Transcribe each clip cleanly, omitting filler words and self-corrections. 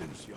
Silencio.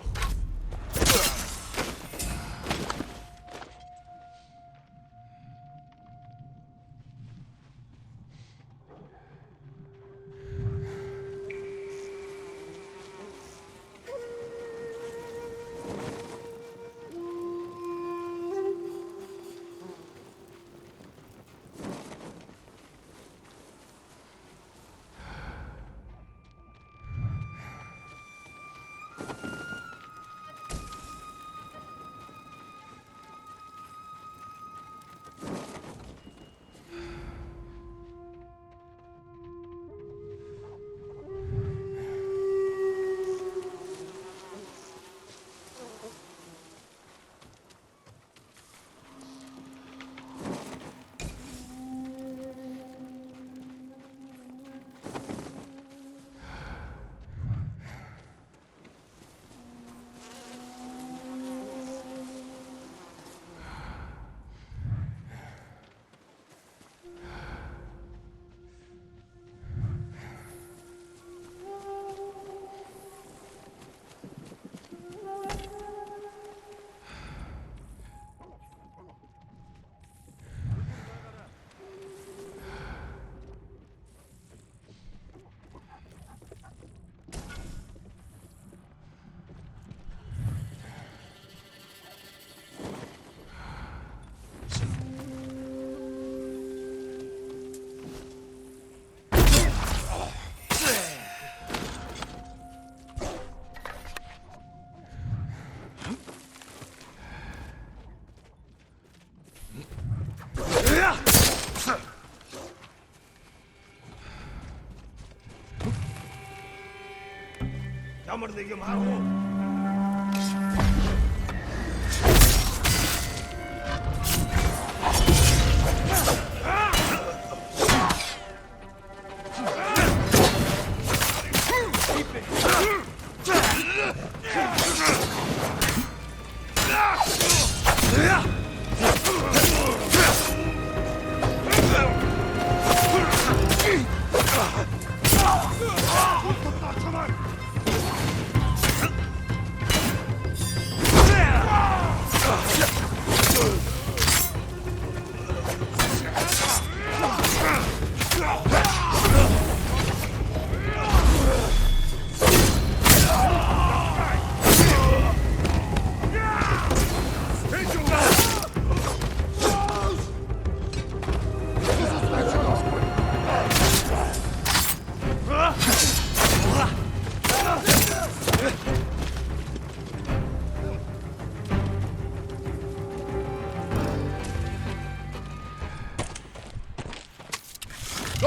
까무러대기 말고.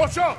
Docio!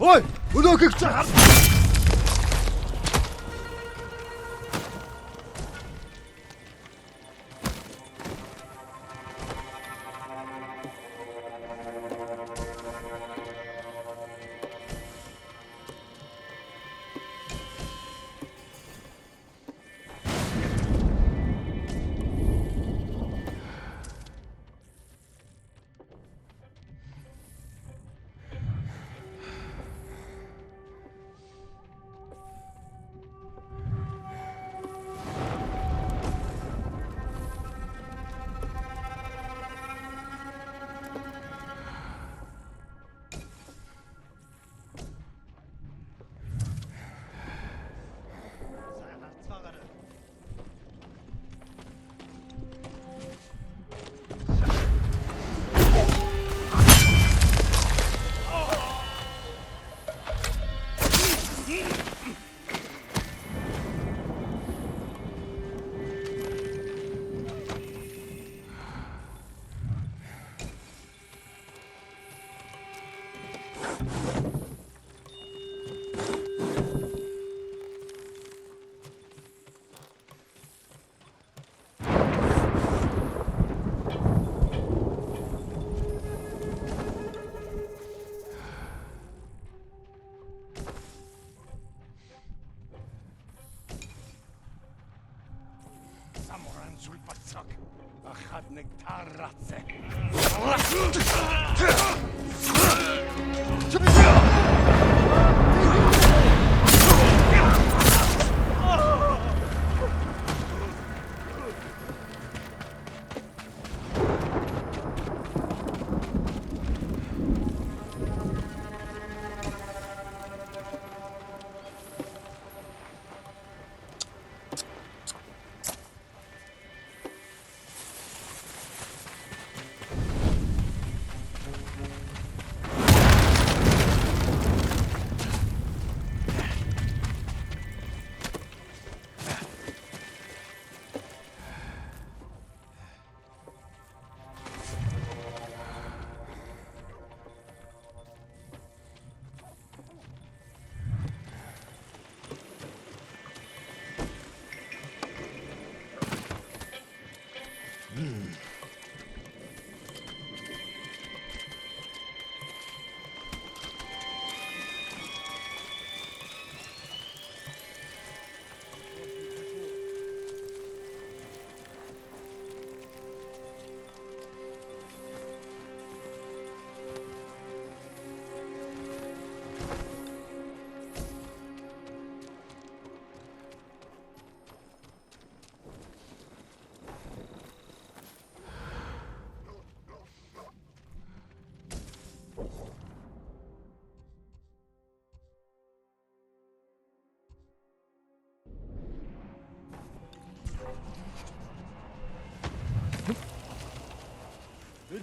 Ой! Куда как-то?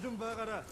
좀 봐가라.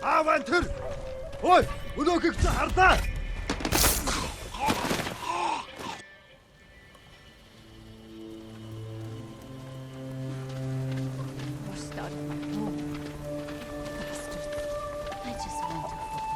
Авантюр! Ой, өнөөхийг чи хардаа! Worst out of my home. Bastards. I just want to forget.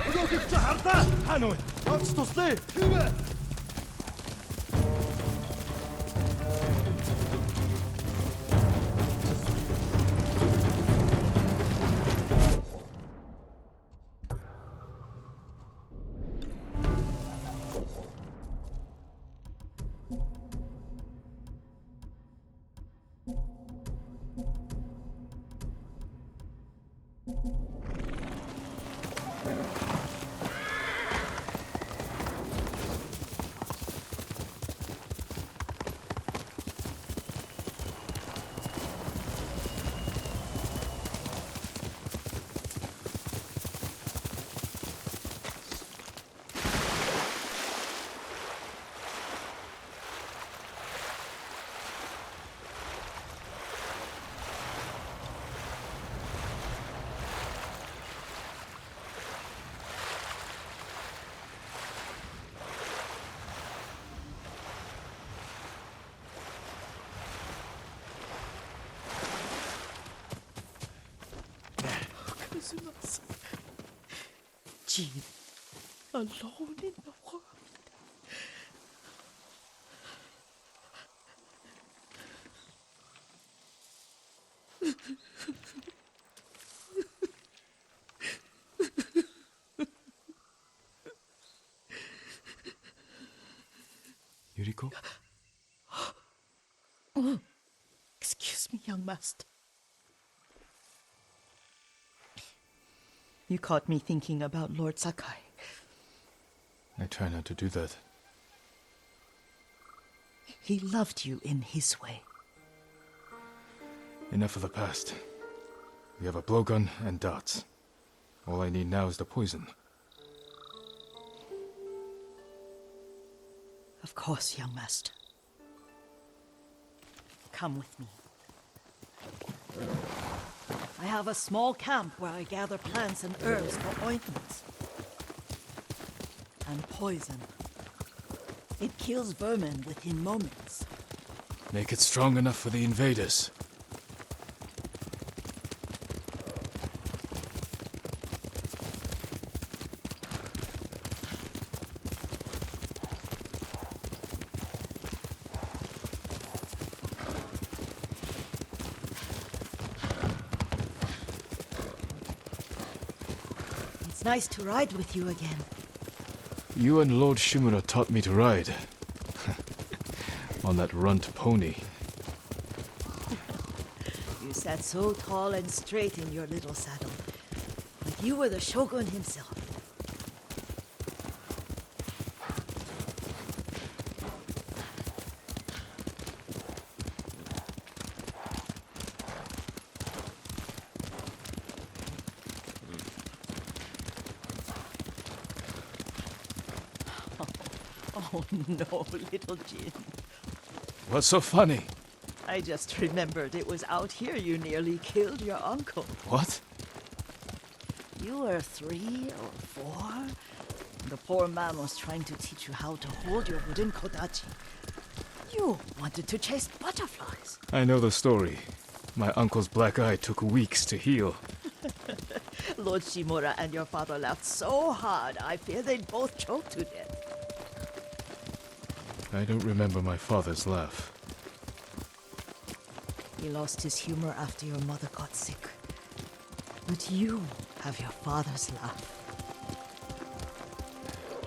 Өдөөгөө чи хардаа. Хаана вэ? Онц туслая. Тийм ээ. Jean, alone in the world. Yuriko? Excuse me, young master. You caught me thinking about Lord Sakai. I try not to do that. He loved you in his way. Enough of the past. We have a blowgun and darts. All I need now is the poison. Of course, young master. Come with me. I have a small camp where I gather plants and herbs for ointments. And poison. It kills vermin within moments. Make it strong enough for the invaders. It's nice to ride with you again. You and Lord Shimura taught me to ride. On that runt pony. You sat so tall and straight in your little saddle. Like you were the shogun himself. Oh no, little Jin. What's so funny? I just remembered it was out here you nearly killed your uncle. What? You were 3 or 4. The poor man was trying to teach you how to hold your wooden kodachi. You wanted to chase butterflies. I know the story. My uncle's black eye took weeks to heal. Lord Shimura and your father laughed so hard, I fear they'd both choke to death. I don't remember my father's laugh. He lost his humor after your mother got sick. But you have your father's laugh.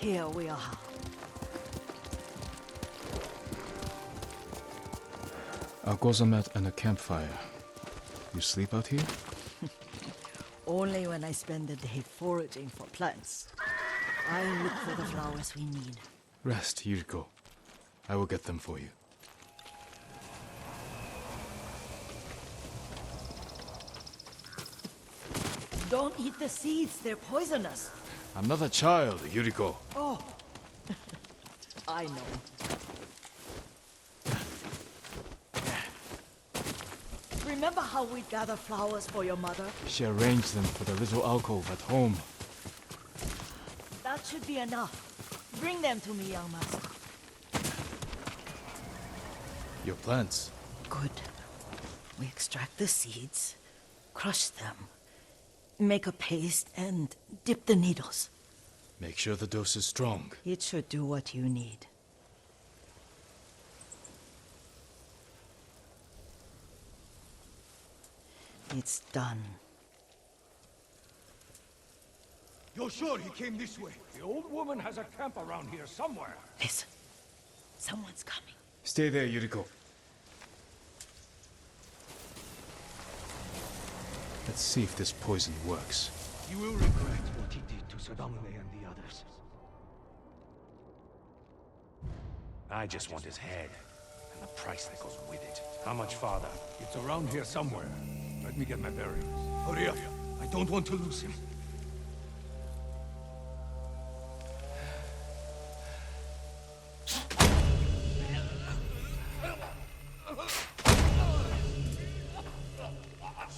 Here we are. A gozamat and a campfire. You sleep out here? Only when I spend the day foraging for plants. I look for the flowers we need. Rest, Yuriko. I will get them for you. Don't eat the seeds, they're poisonous. I'm not a child, Yuriko. Oh, I know. Remember how we'd gather flowers for your mother? She arranged them for the little alcove at home. That should be enough. Bring them to me, young master. Your plants. Good. We extract the seeds, crush them, make a paste, and dip the needles. Make sure the dose is strong. It should do what you need. It's done. You're sure he came this way? The old woman has a camp around here somewhere. Listen. Someone's coming. Stay there, Yuriko. Let's see if this poison works. You will regret what he did to Sadamune and the others. I just want his head, and the price that goes with it. How much farther? It's around here somewhere. Let me get my bearings. Hurry up. I don't want to lose him.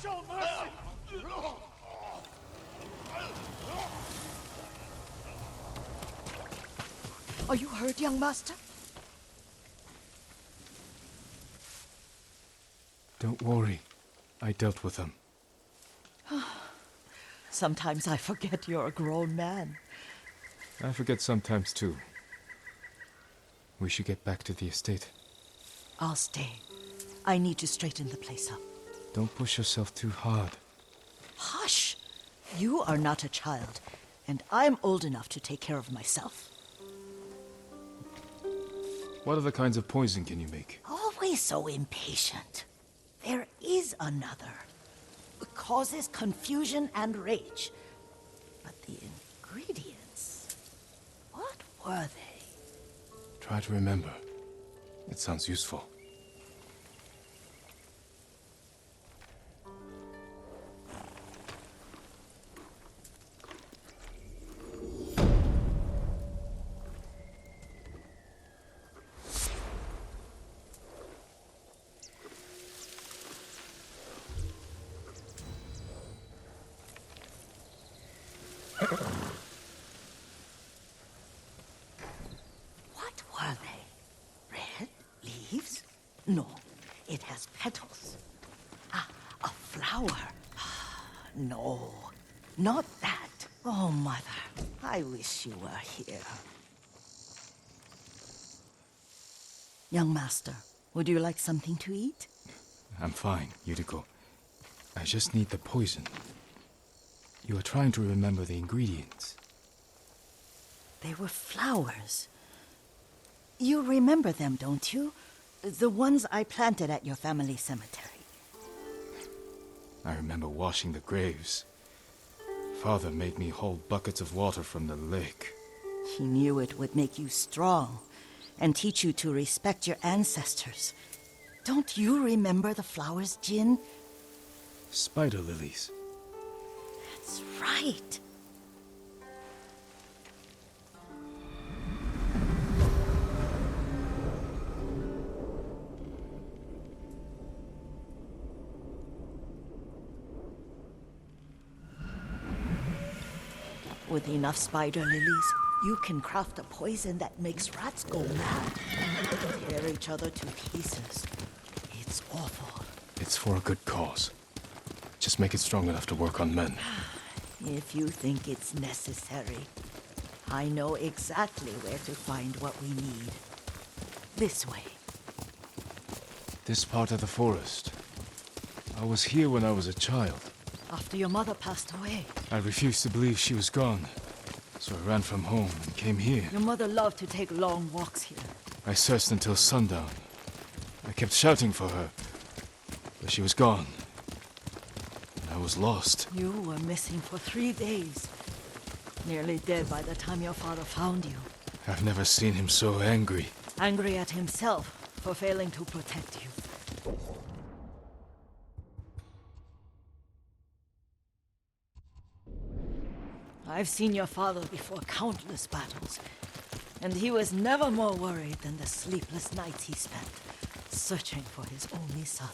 Show mercy! Are you hurt, young master? Don't worry. I dealt with them. Sometimes I forget you're a grown man. I forget sometimes too. We should get back to the estate. I'll stay. I need to straighten the place up. Don't push yourself too hard. Hush! You are not a child, and I'm old enough to take care of myself. What other kinds of poison can you make? Always so impatient. There is another. It causes confusion and rage. But the ingredients... what were they? Try to remember. It sounds useful. What were they? Red leaves? No, it has petals. Ah, a flower. No, not that. Oh, Mother, I wish you were here. Young master, would you like something to eat? I'm fine, Yuriko. I just need the poison. You are trying to remember the ingredients. They were flowers. You remember them, don't you? The ones I planted at your family cemetery. I remember washing the graves. Father made me hold buckets of water from the lake. He knew it would make you strong and teach you to respect your ancestors. Don't you remember the flowers, Jin? Spider lilies. That's right. With enough spider lilies, you can craft a poison that makes rats go mad. Tear each other to pieces. It's awful. It's for a good cause. Just make it strong enough to work on men. If you think it's necessary, I know exactly where to find what we need. This way. This part of the forest. I was here when I was a child. After your mother passed away. I refused to believe she was gone. So I ran from home and came here. Your mother loved to take long walks here. I searched until sundown. I kept shouting for her, but she was gone. And I was lost. You were missing for 3 days. Nearly dead by the time your father found you. I've never seen him so angry. Angry at himself for failing to protect you. I've seen your father before countless battles, and he was never more worried than the sleepless nights he spent searching for his only son.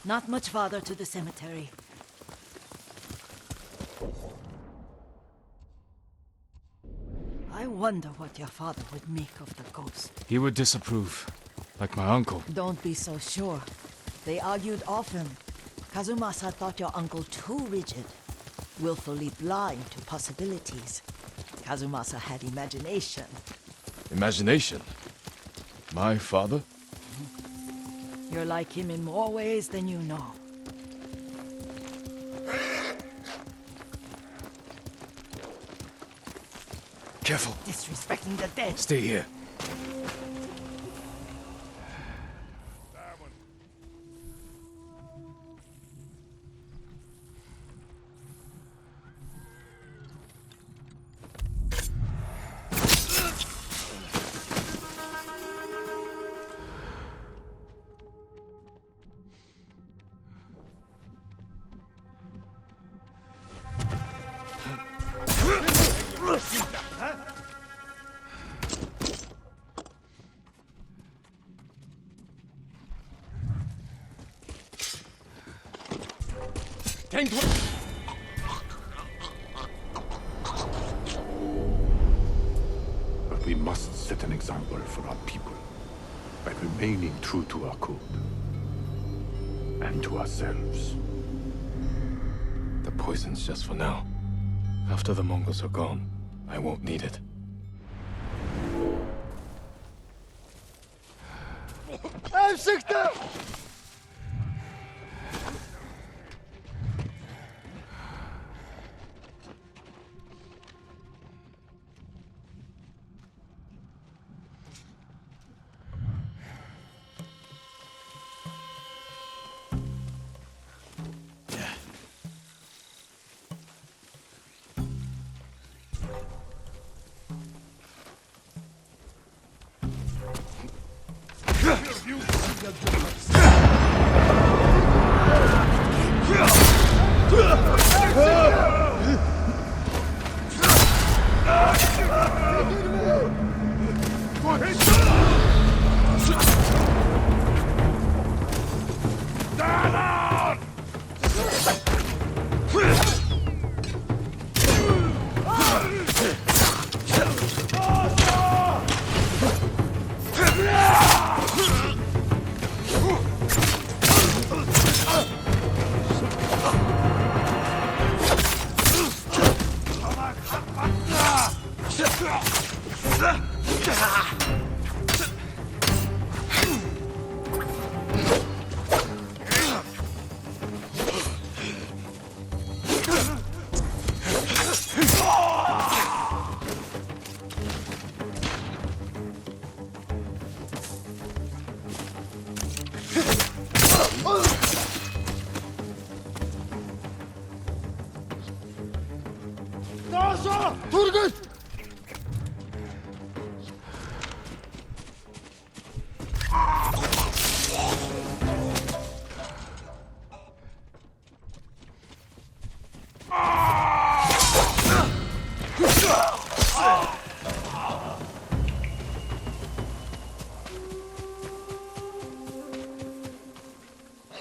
Not much farther to the cemetery. I wonder what your father would make of the ghost. He would disapprove, like my uncle. Don't be so sure. They argued often. Kazumasa thought your uncle too rigid, willfully blind to possibilities. Kazumasa had imagination. Imagination? My father? You're like him in more ways than you know. Careful. Disrespecting the dead. Stay here. But we must set an example for our people by remaining true to our code and to ourselves. The poison's just for now. After the Mongols are gone, I won't need it.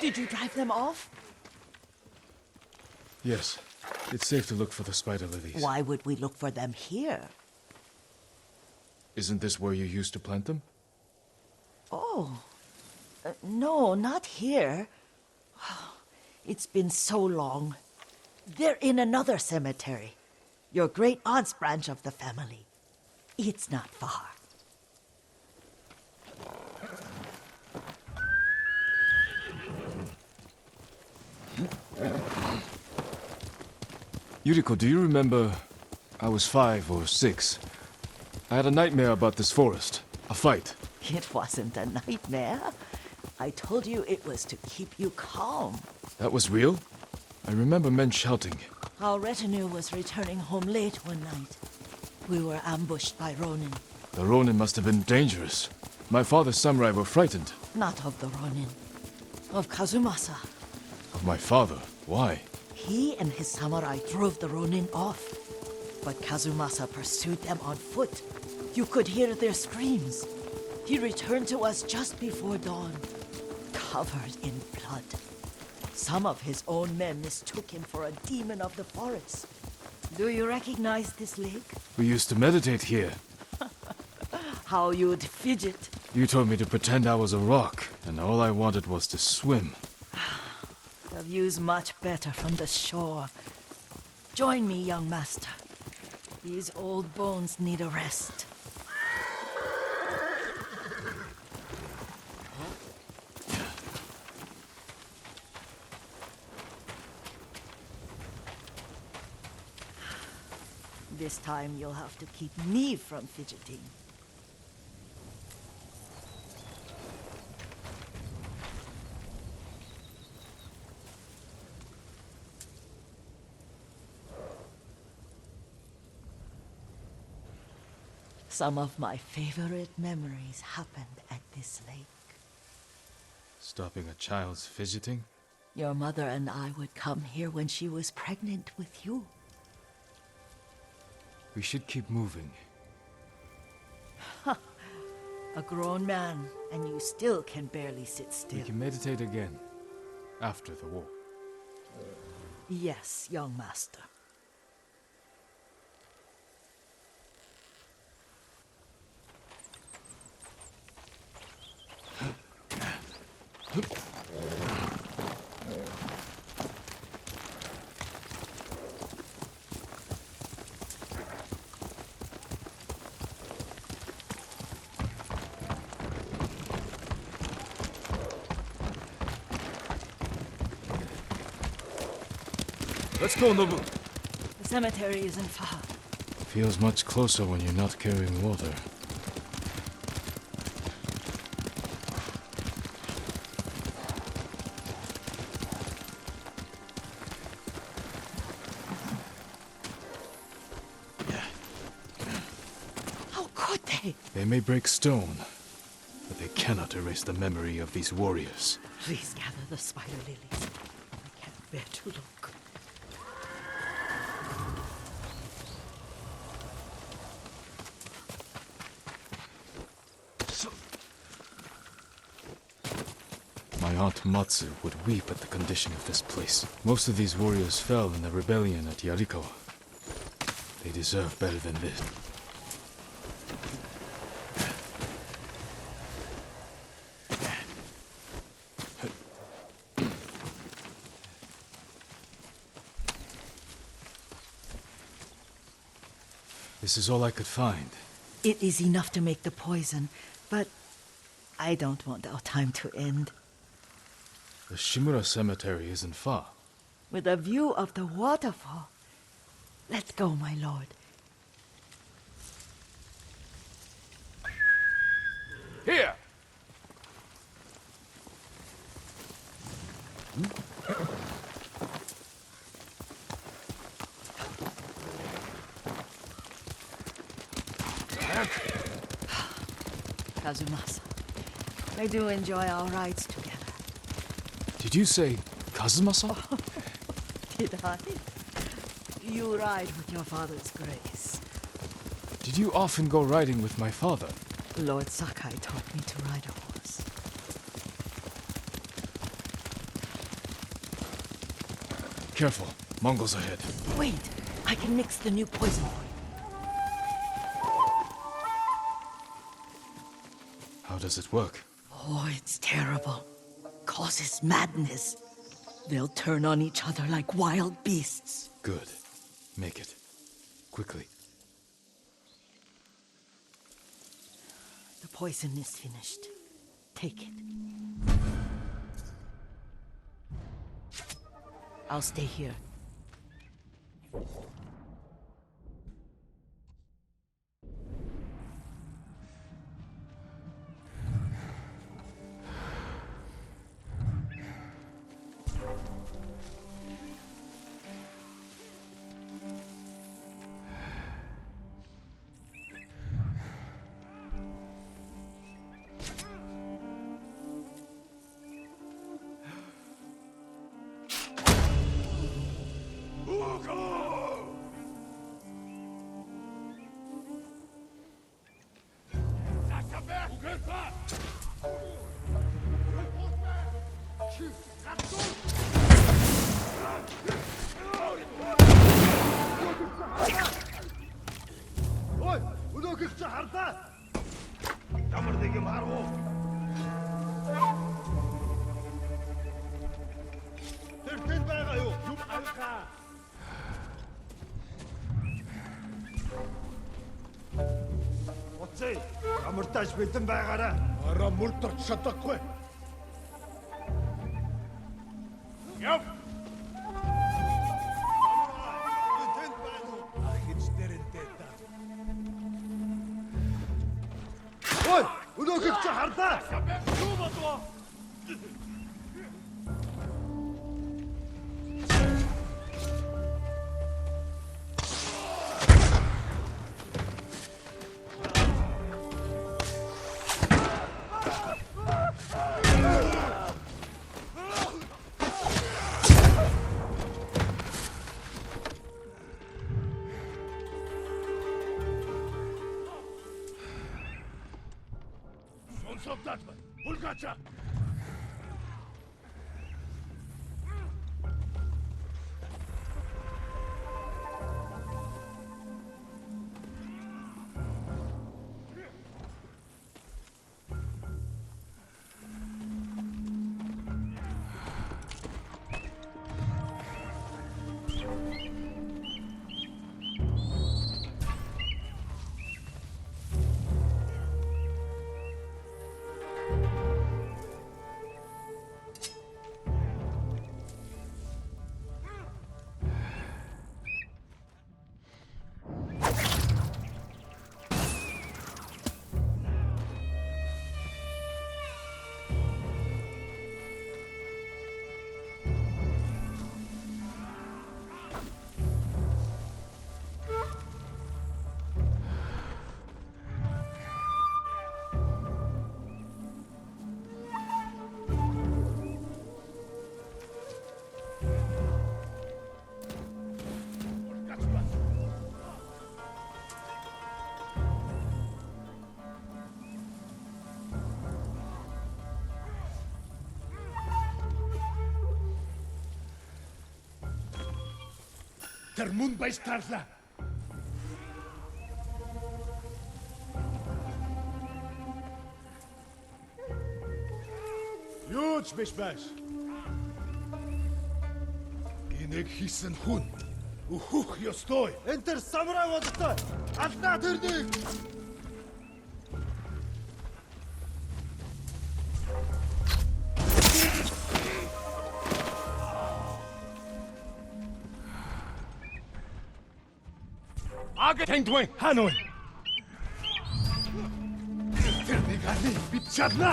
Did you drive them off? Yes. It's safe to look for the spider lilies. Why would we look for them here? Isn't this where you used to plant them? Oh. No, not here. It's been so long. They're in another cemetery. Your great aunt's branch of the family. It's not far. Yuriko, do you remember? I was 5 or 6. I had a nightmare about this forest. A fight. It wasn't a nightmare. I told you it was to keep you calm. That was real? I remember men shouting. Our retinue was returning home late one night. We were ambushed by Ronin. The Ronin must have been dangerous. My father's samurai were frightened. Not of the Ronin. Of Kazumasa. Of my father? Why? He and his samurai drove the Ronin off. But Kazumasa pursued them on foot. You could hear their screams. He returned to us just before dawn, covered in blood. Some of his own men mistook him for a demon of the forest. Do you recognize this lake? We used to meditate here. How you'd fidget. You told me to pretend I was a rock, and all I wanted was to swim. The view's much better from the shore. Join me, young master. These old bones need a rest. This time you'll have to keep me from fidgeting. Some of my favorite memories happened at this lake. Stopping a child's fidgeting? Your mother and I would come here when she was pregnant with you. We should keep moving. A grown man, and you still can barely sit still. We can meditate again, after the war. Yes, young master. Let's go, Nobu! The cemetery isn't far. Feels much closer when you're not carrying water. How could they? They may break stone, but they cannot erase the memory of these warriors. Please gather the spider lilies. I can't bear to look. My aunt Matsu would weep at the condition of this place. Most of these warriors fell in the rebellion at Yarikawa. They deserve better than this. This is all I could find. It is enough to make the poison, but I don't want our time to end. The Shimura Cemetery isn't far. With a view of the waterfall. Let's go, my lord. Here! Kazumasa, I do enjoy our rides together. Did you say Kazumasa? Did I? You ride with your father's grace. Did you often go riding with my father? Lord Sakai taught me to ride a horse. Careful, Mongols ahead. Wait, I can mix the new poison for you. How does it work? Oh, it's terrible. Causes madness. They'll turn on each other like wild beasts. Good. Make it. Quickly. The poison is finished. Take it. I'll stay here. Өнөөгч хардаа. Ямар нэг юм харав. Тэр тэнд байгаа юу? Юм алгаа. Оцей, амартаж бэлэн байгаарай. Араа мөрдөрч чадахгүй. Яв. Тэнд байна уу? Ахиж дэрэнтэй та. Ой, өнөөгч хардаа. Юу бодвоо? Солдатман, Булгача! Тэр мөн баястарлаа. Юуч биш байж. Энийг хийсэн хүн өөхөх ёстой. Энд тэр самурай болтой. Алдаа тэрнийг. Тэндвэн хаана вэ? Тэрнийг харны бид чадна.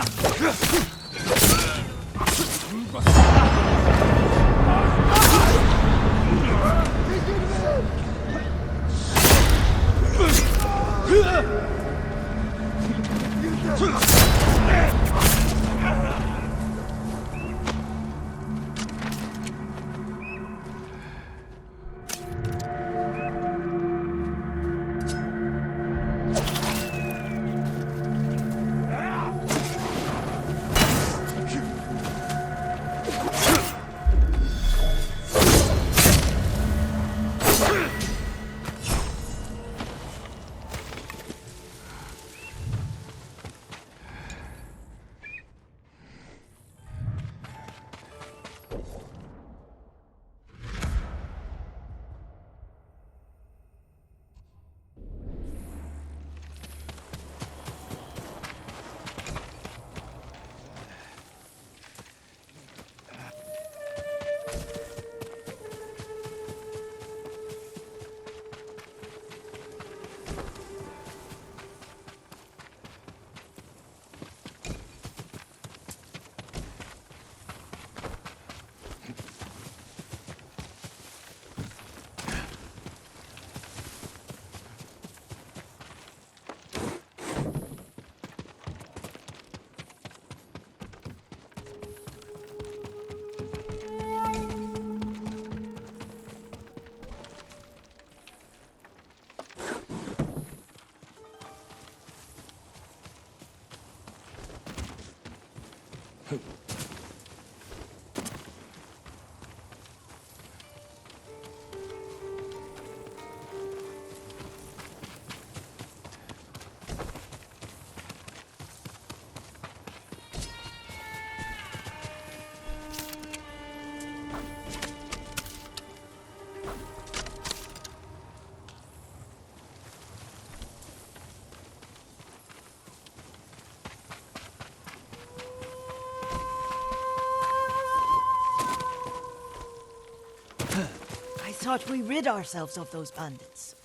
thought we rid ourselves of those bandits.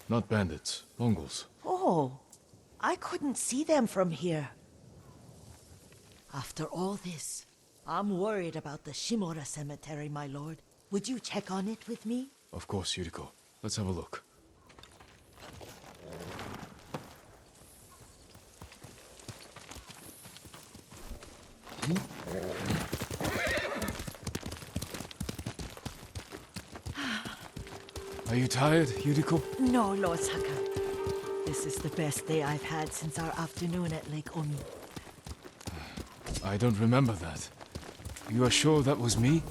Not bandits, Mongols. Oh, I couldn't see them from here. After all this, I'm worried about the Shimura cemetery, my lord. Would you check on it with me? Of course, Yuriko. Let's have a look. Are you tired, Yuriko? No, Lord Saka. This is the best day I've had since our afternoon at Lake Omi. I don't remember that. You are sure that was me?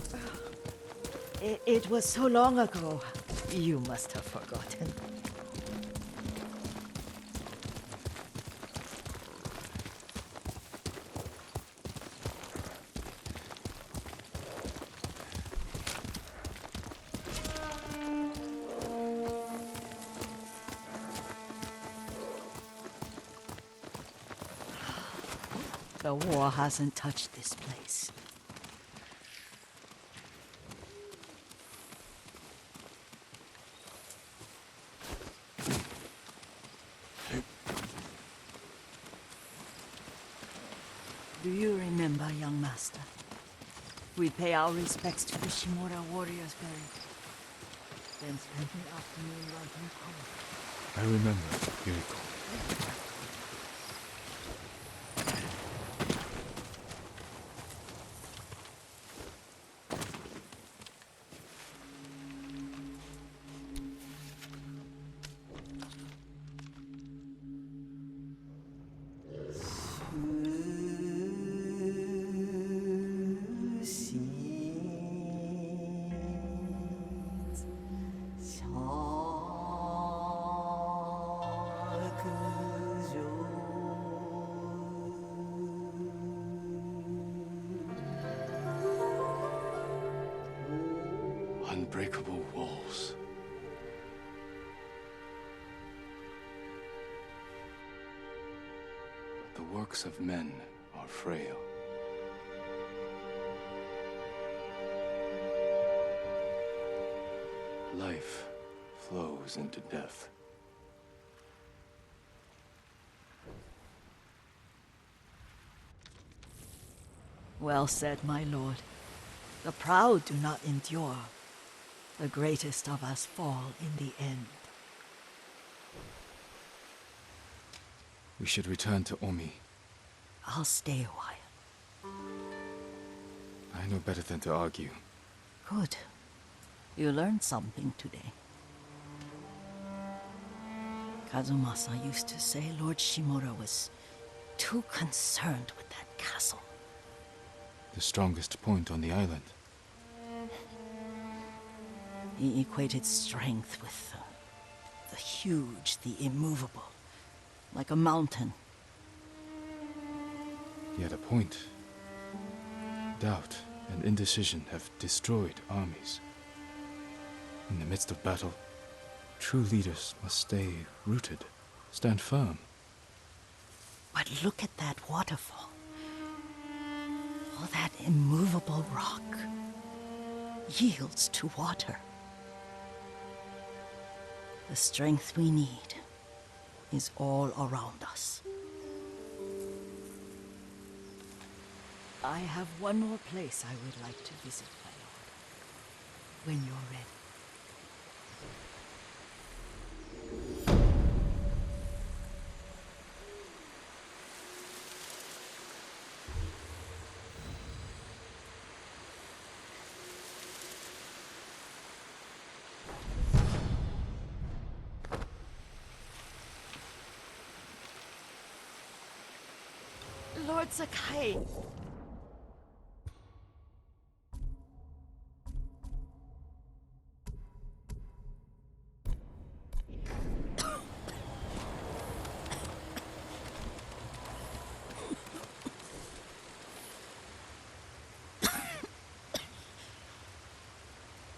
It was so long ago. You must have forgotten. The war hasn't touched this place. Do you remember, young master? We pay our respects to the Shimura warriors buried. Then spend the afternoon writing poetry. I remember, Yuriko. Unbreakable walls. The works of men are frail. Life flows into death. Well said, my lord. The proud do not endure. The greatest of us fall in the end. We should return to Omi. I'll stay a while. I know better than to argue. Good. You learned something today. Kazumasa used to say Lord Shimura was too concerned with that castle. The strongest point on the island. He equated strength with the huge, the immovable, like a mountain. Yet a point. Doubt and indecision have destroyed armies. In the midst of battle, true leaders must stay rooted, stand firm. But look at that waterfall. All that immovable rock yields to water. The strength we need is all around us. I have one more place I would like to visit, my lord. When you're ready. Lord Sakai.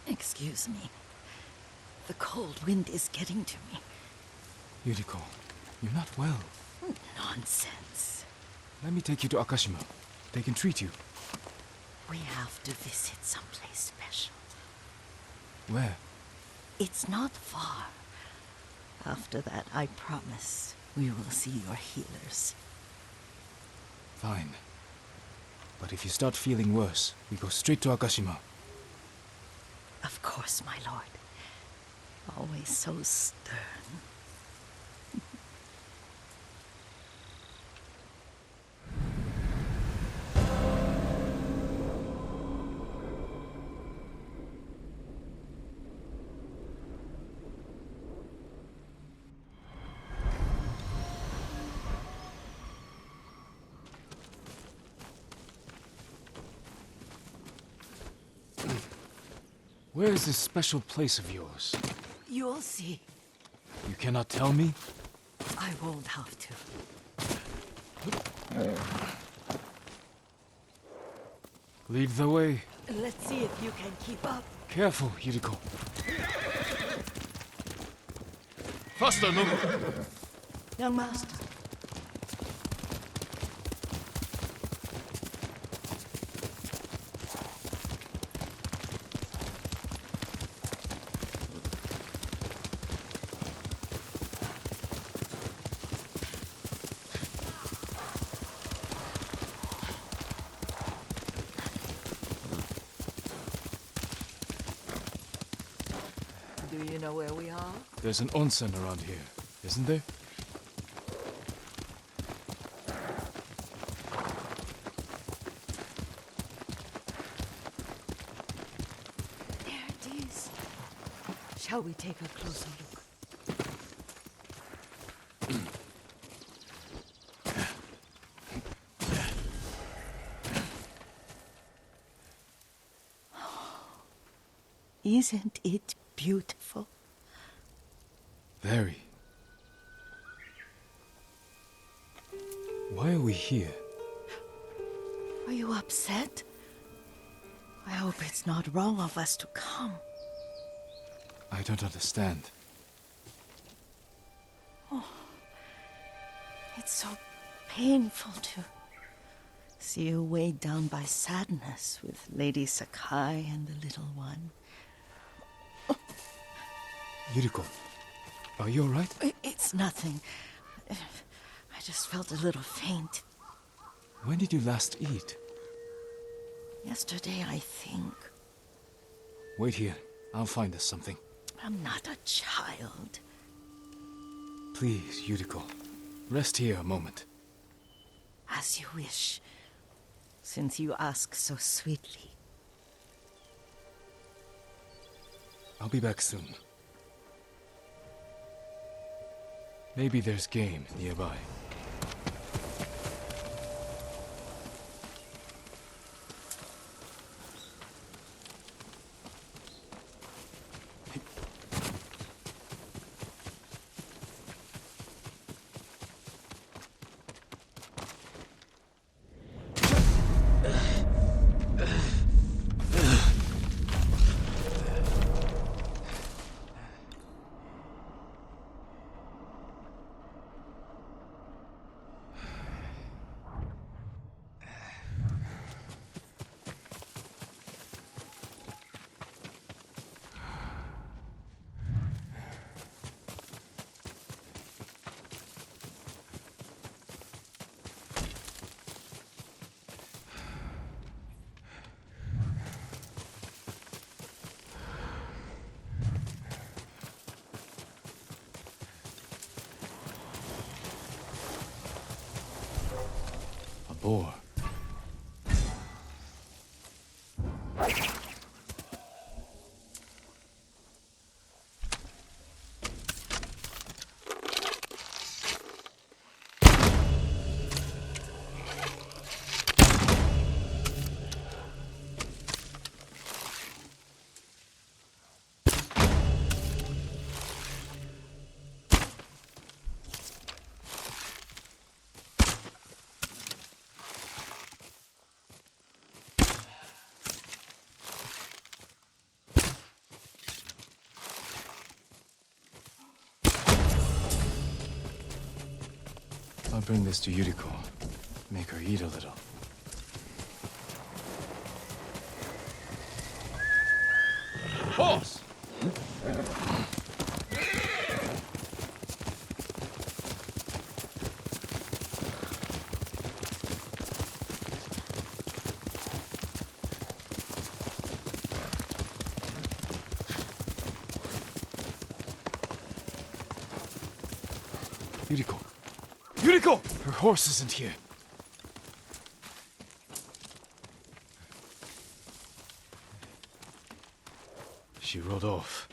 Excuse me. The cold wind is getting to me. Yuriko, you're not well. Nonsense. Let me take you to Akashima. They can treat you. We have to visit someplace special. Where? It's not far. After that, I promise we will see your healers. Fine. But if you start feeling worse, we go straight to Akashima. Of course, my lord. Always so stern. Where is this special place of yours? You'll see. You cannot tell me? I won't have to. Lead the way. Let's see if you can keep up. Careful, Yuriko. Faster, no. Young master. Do you know where we are? There's an onsen around here, isn't there? There it is. Shall we take a closer look? Isn't it beautiful? Very. Why are we here? Are you upset? I hope it's not wrong of us to come. I don't understand. It's so painful to see you weighed down by sadness with Lady Sakai and the little one. Yuriko, are you alright? It's nothing. I just felt a little faint. When did you last eat? Yesterday, I think. Wait here. I'll find us something. I'm not a child. Please, Yuriko. Rest here a moment. As you wish, since you ask so sweetly. I'll be back soon. Maybe there's game nearby. A boar. I'll bring this to Yuriko. Make her eat a little. Boss! Yuriko! Yuriko! Her horse isn't here. She rode off.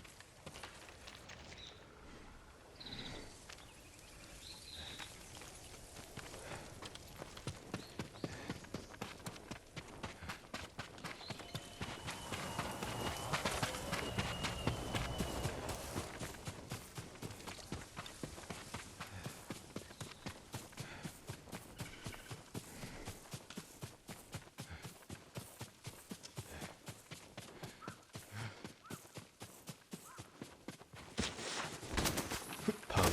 Powder.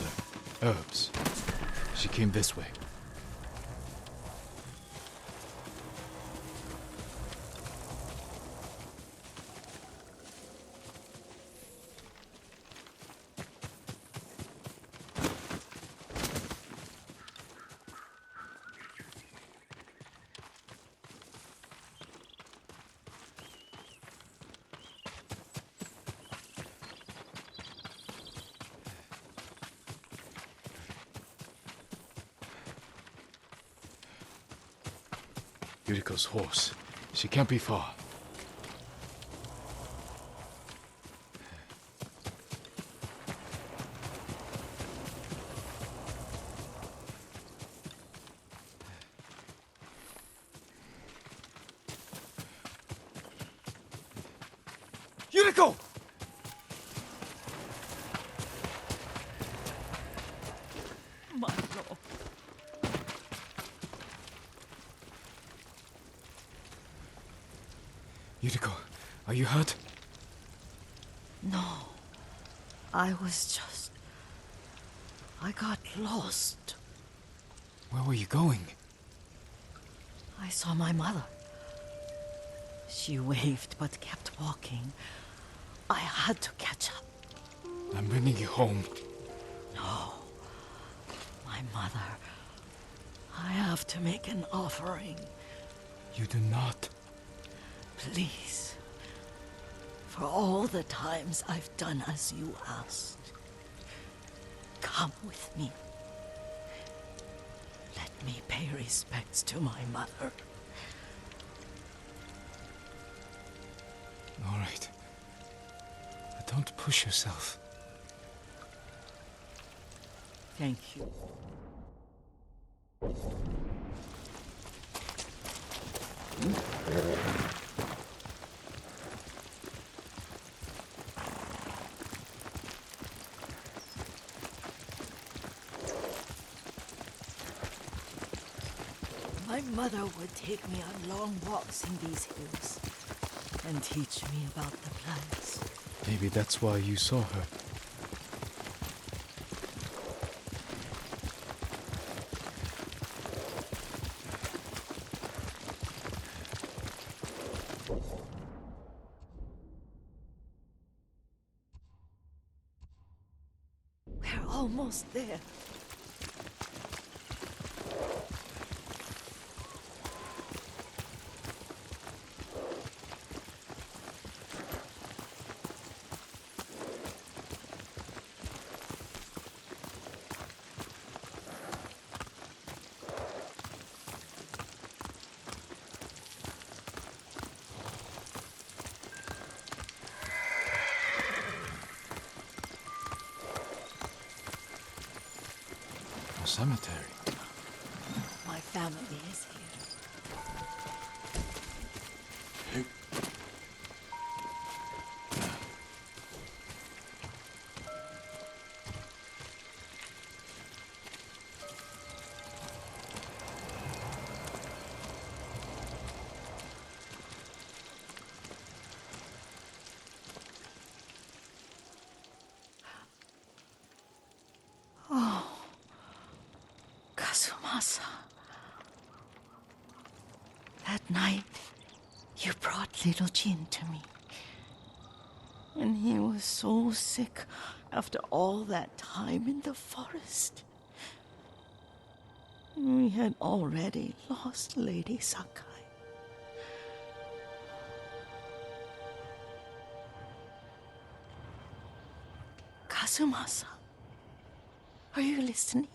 Herbs. She came this way. Yuriko's horse. She can't be far. Yuriko! My lord. Yuriko, are you hurt? No. I got lost. Where were you going? I saw my mother. She waved but kept walking. I had to catch up. I'm bringing you home. No. My mother. I have to make an offering. You do not. Please. For all the times I've done as you asked. Come with me. Let me pay respects to my mother. All right. But don't push yourself. Thank you. My mother would take me on long walks in these hills and teach me about the plants. Maybe that's why you saw her. We're almost there. A cemetery. My family is here. Kazumasa. That night, you brought little Jin to me. And he was so sick after all that time in the forest. We had already lost Lady Sakai. Kazumasa, are you listening?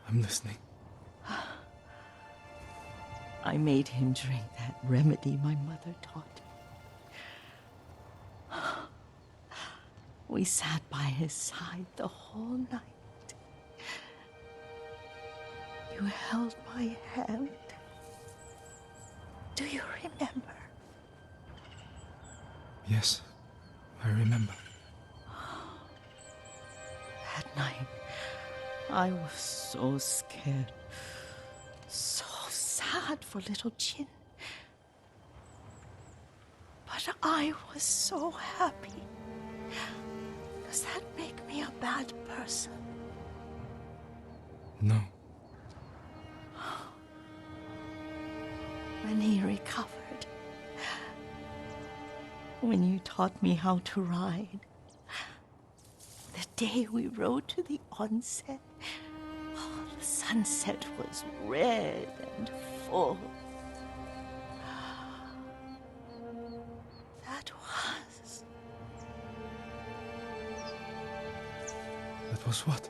I'm listening. I made him drink that remedy my mother taught him. We sat by his side the whole night. You held my hand. Do you remember? Yes, I remember. That night, I was so scared, so sad for little Jin. But I was so happy. Does that make me a bad person? No. When he recovered, when you taught me how to ride, the day we rode to the onsen, the sunset was red and full. That was what?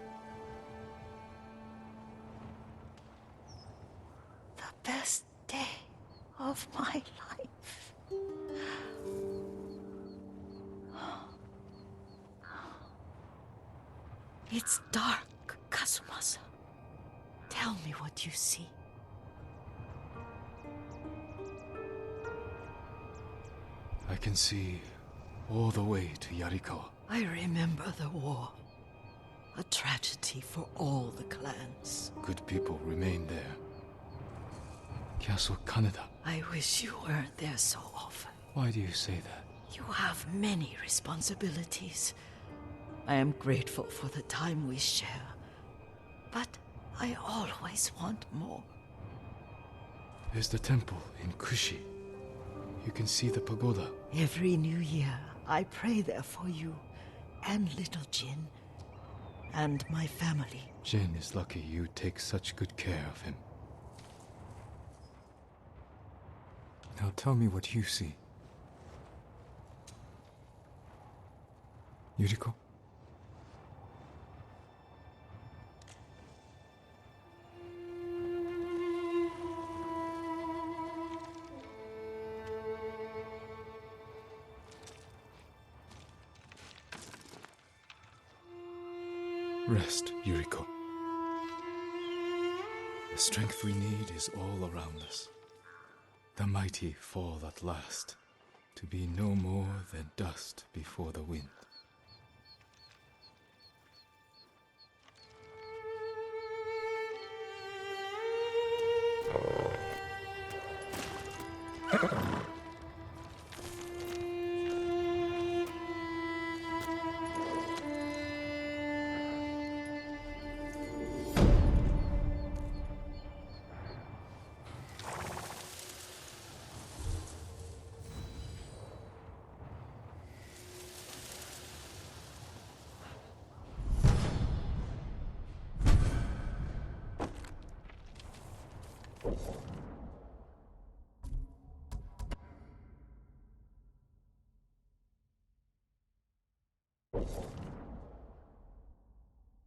The best day of my life. It's dark, Kazumasa. Tell me what you see. I can see all the way to Yarikawa. I remember the war. A tragedy for all the clans. Good people remain there. Castle Kaneda. I wish you weren't there so often. Why do you say that? You have many responsibilities. I am grateful for the time we share, but I always want more. There's the temple in Kushi. You can see the pagoda. Every new year, I pray there for you and little Jin and my family. Jin is lucky you take such good care of him. Now tell me what you see. Yuriko? Rest, Yuriko. The strength we need is all around us. The mighty fall at last, to be no more than dust before the wind.